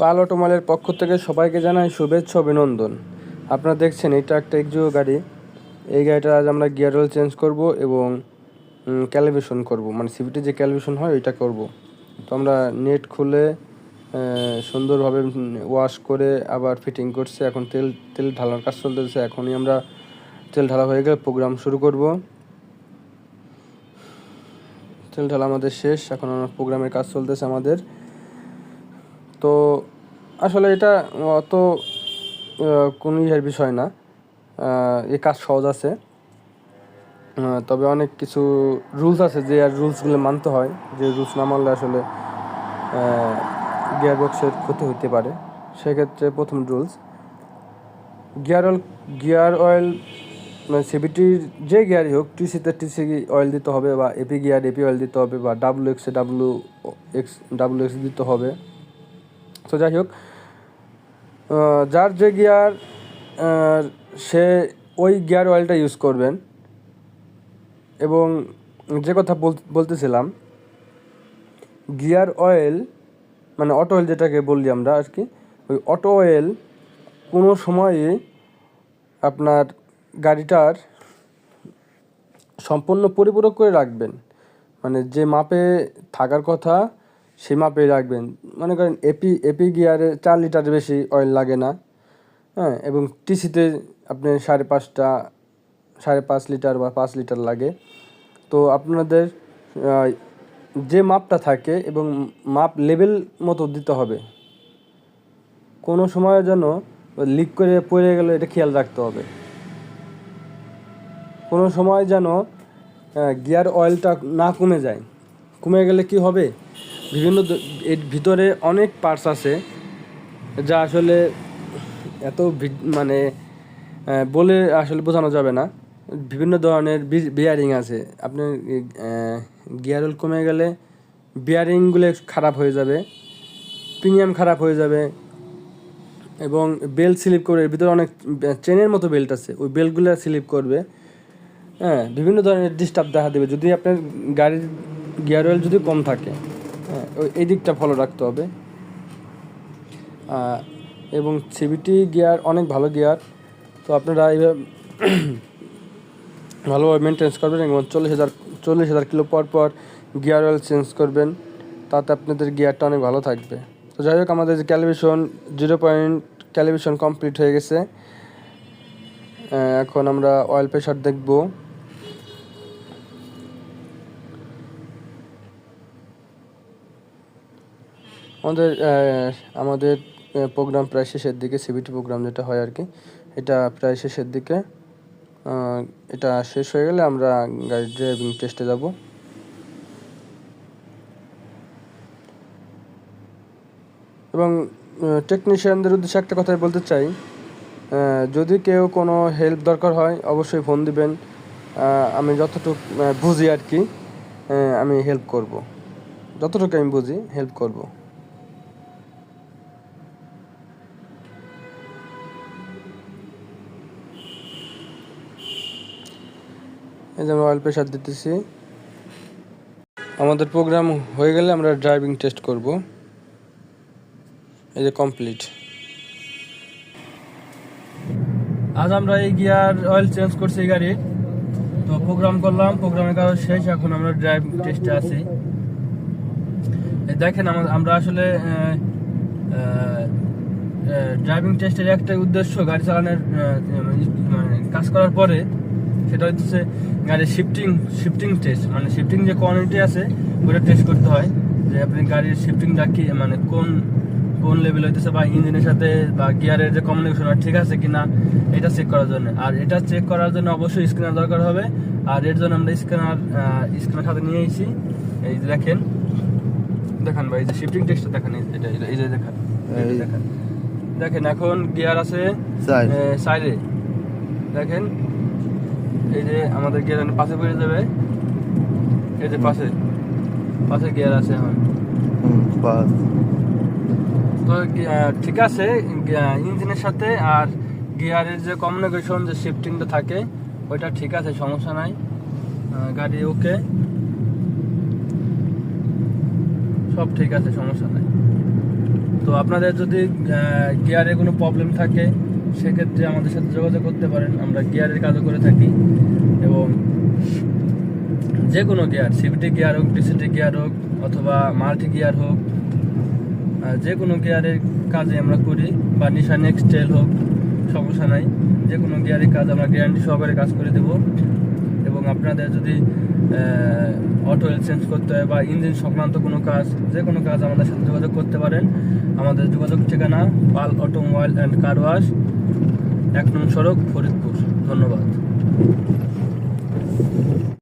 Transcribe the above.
পাল অটোমলের পক্ষ থেকে সবাইকে জানাই শুভেচ্ছা অভিনন্দন। আপনারা দেখছেন এটা একটা এক্সিও গাড়ি। এই গাড়িটা আজ আমরা গিয়ার অয়েল চেঞ্জ করব এবং ক্যালিব্রেশন করব, মানে সিভিটি যে ক্যালিব্রেশন হয় ওইটা করব। তো আমরা নেট খুলে সুন্দরভাবে ওয়াশ করে আবার ফিটিং করছে। এখন তেল ঢালার কাজ চলতেছে। এখনই আমরা তেল ঢালা হয়ে গেলে প্রোগ্রাম শুরু করব। তেল ঢালা আমাদের শেষ, এখন আমার প্রোগ্রামের কাজ চলতেছে আমাদের। তো আসলে এটা অত কোনো ইয়ের বিষয় না, এই কাজ সহজ আছে। তবে অনেক কিছু রুলস আছে যে আর রুলসগুলো মানতে হয়, যে রুলস না মানলে আসলে গিয়ার বক্সের ক্ষতি হতে পারে। সেক্ষেত্রে প্রথম রুলস, গিয়ার অয়েল মানে সিভিটির যে গিয়ারই হোক, টিসিতে টিসি অয়েল দিতে হবে, বা এপি গিয়ার এপি অয়েল দিতে হবে, বা ডাব্লিউএক্সে ডাব্লিউএক্স দিতে হবে। তো যাই হোক, যার যে গিয়ার সে ওই গিয়ার অয়েলটা ইউজ করবেন। এবং যে কথা বলতেছিলাম, গিয়ার অয়েল মানে অটো অয়েল যেটাকে বললি আমরা আর কি, ওই অটো অয়েল কোনো সময়ে আপনার গাড়িটার সম্পূর্ণ পরিপূরক করে রাখবেন। মানে যে মাপে থাকার কথা সেই মাপে রাখবেন। মনে করেন এপি গিয়ারে 4 লিটারের বেশি অয়েল লাগে না, হ্যাঁ। এবং টিসিতে আপনি 5.5 লিটার বা 5 লিটার লাগে। তো আপনাদের যে মাপটা থাকে এবং মাপ লেভেল মতো দিতে হবে। কোনো সময় যেন লিক করে পড়ে গেলে এটা খেয়াল রাখতে হবে। কোনো সময় যেন গিয়ার অয়েলটা না কমে যায়। কমে গেলে কি হবে, এর ভিতরে অনেক পার্টস আছে যা আসলে এত মানে বলে আসলে বোঝানো যাবে না। বিভিন্ন ধরনের বিয়ারিং আছে। আপনার গিয়ার অয়েল কমে গেলে বিয়ারিংগুলো খারাপ হয়ে যাবে, প্রিমিয়াম খারাপ হয়ে যাবে, এবং বেল্ট স্লিপ করে। এর ভিতরে অনেক চেনের মতো বেল্ট আছে, ওই বেল্টগুলো স্লিপ করবে, হ্যাঁ। বিভিন্ন ধরনের ডিস্টার্ব দেখা দেবে যদি আপনার গাড়ির গিয়ার অয়েল যদি কম থাকে, হ্যাঁ। এই দিকটা ফলো রাখতে হবে। এবং সিভিটি গিয়ার অনেক ভালো গিয়ার। তো আপনারা এইভাবে ভালোভাবে মেনটেন্স করবেন এবং 40,000 কিলো পর গিয়ার অয়েল চেঞ্জ করবেন। তাতে আপনাদের গিয়ারটা অনেক ভালো থাকবে। তো যাই হোক, আমাদের যে ক্যালিব্রেশন 0 পয়েন্ট ক্যালিব্রেশন কমপ্লিট হয়ে গেছে। এখন আমরা অয়েল প্রেশার দেখব। আমাদের প্রোগ্রাম প্রায় শেষের দিকে, সিভিটি প্রোগ্রাম যেটা হয় আর কি, এটা প্রায় শেষের দিকে। এটা শেষ হয়ে গেলে আমরা গাড়ির ড্রাইভিং টেস্টে যাব। এবং টেকনিশিয়ানদের উদ্দেশ্যে একটা কথাই বলতে চাই, যদি কেউ কোনো হেল্প দরকার হয় অবশ্যই ফোন দিবেন। আমি যতটুকু বুঝি আর কি, আমি হেল্প করব। যতটুকু আমি বুঝি হেল্প করব। এই যে আমরা অয়েল প্রেশার দিতেছি। আমাদের প্রোগ্রাম হয়ে গেলে আমরা ড্রাইভিং টেস্ট করব। এই যে কমপ্লিট। আজ আমরা এই গিয়ার অয়েল চেঞ্জ করছি এই গাড়ির। তো প্রোগ্রাম করলাম, প্রোগ্রামের কাজ শেষ। এখন আমরা ড্রাইভিং টেস্টে আছি। দেখেন আমরা আসলে ড্রাইভিং টেস্টের একটা উদ্দেশ্য গাড়ি চালানোর কাজ করার পরে, সেটা হচ্ছে গাড়ির শিফটিং টেস্ট। মানে শিফটিং যে কোয়ালিটি আছে ওটা টেস্ট করতে হয়, যে আপনি গাড়ির শিফটিংটা কি মানে কোন লেভেল হইতেছে, বা ইঞ্জিনের সাথে বা গিয়ারের যে কমিউনিকেশন ঠিক আছে কিনা, এটা চেক করার জন্য। আর এটা চেক করার জন্য অবশ্যই স্ক্যানার দরকার হবে। আর এর জন্য আমরা স্ক্যানার সাথে নিয়ে এসেছি। এই যে দেখান ভাই, এই যে শিফটিং টেস্টটা দেখান। এই যে দেখেন এখন গিয়ার আছে সাইডে। দেখেন এই যে আমাদের গিয়ার পাশে পড়ে যাবে। এই যে পাশে গিয়ার আছে এখন। তো ঠিক আছে, ইঞ্জিনের সাথে আর গিয়ারের যে কমিউনিকেশন, যে শিফটিংটা থাকে ওইটা ঠিক আছে, সমস্যা নাই। গাড়ি ওকে, সব ঠিক আছে, সমস্যা নাই। তো তো আপনাদের যদি গিয়ারে কোনো প্রবলেম থাকে সেক্ষেত্রে আমাদের সাথে যোগাযোগ করতে পারেন। আমরা গিয়ারের কাজও করে থাকি, এবং যে কোনো গিয়ার, সিভিটি গিয়ার হোক, ডিসিটি গিয়ার হোক, অথবা মাল্টি গিয়ার হোক, যে কোনো গিয়ারের কাজে আমরা করি, বা নিশান এক্সটেল হোক, সমস্যা নাই। যে কোনো গিয়ারের কাজ আমরা গ্যারান্টি সহকারে কাজ করে দেব। এবং আপনাদের যদি অটো অয়েল চেঞ্জ করতে হয় বা ইঞ্জিন সংক্রান্ত কোনো কাজ, যে কোনো কাজ আমাদের সাথে যোগাযোগ করতে পারেন। আমাদের যোগাযোগ ঠিকানা পাল অটোমোবাইল অ্যান্ড কার ওয়াশ, 1 নং সড়ক, ফরিদপুর। ধন্যবাদ।